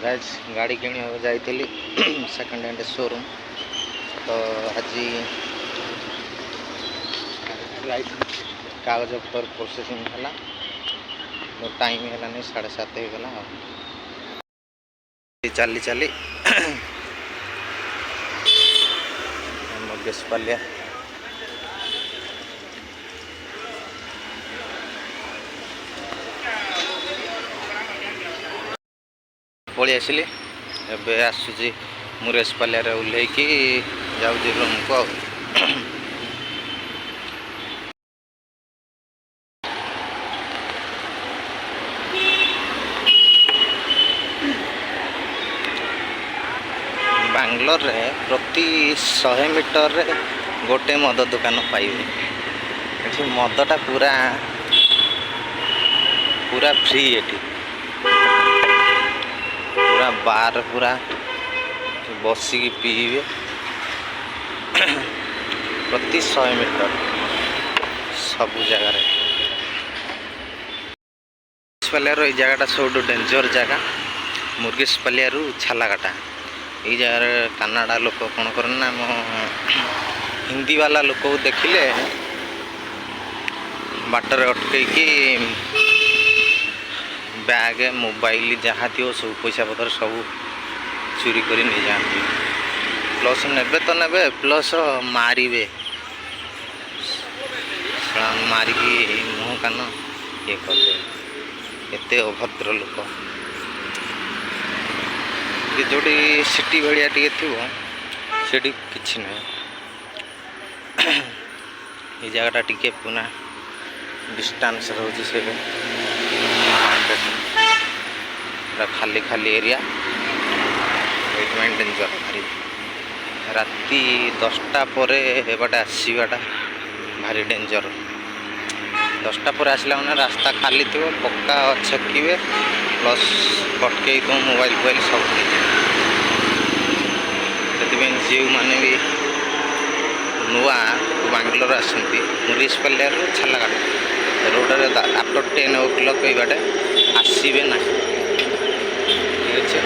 Guys गाड़ी किणी जाइली second hand showroom तो आज कागज पर प्रोसेसिंग है तो टाइम है 7:30 हो गला चली चली मुर्गेशपालिया पलि आसिली एबे आसुची मुर्गेशपालिया ओह्लैकी जाऊँ रूम को बांग्लोर रे प्रति 100 मीटर रे गोटे मद दुकान पाइबे एठी मदटा पूरा पूरा फ्री एठी पूरा बार पूरा बसिकी पीबे प्रति 100 मीटर सब जगह मुर्गेशपालिया जगह सब डेंजर जगह मुर्गेशपालिया छालाघाटा ये जगार कनाडा लोक कौन करना हिंदी वाला लोक को देखिले बाटर अटकईकी बैग मोबाइल जहाँ थी सब पैसा पतर सब चोरी कर नहीं जाती प्लस नेबे तो नेबे प्लस मारे मारिकी मुँह कान ये करदे एते अभद्र लोक जोटी सिटी भाया टे थी सेठी किछि ना ये जगह टी पुना डिस्टेंस रोचे से खाली खाली एरिया डेंजर भारी राति 10टा पर एबाटे आसवाटा भारी डेंजर 10टा पर आसला मैंने रास्ता खाली थी पक्का छेकिए प्लस पटके तो मोबाइल फोबाइल सब से जो मैंने भी नुआ बांग्लोर आसती मुर्गेशपालिया छालाघाट रोड आफ्टर 10 o'clock बाटे आसबे ना ठीक अच्छे।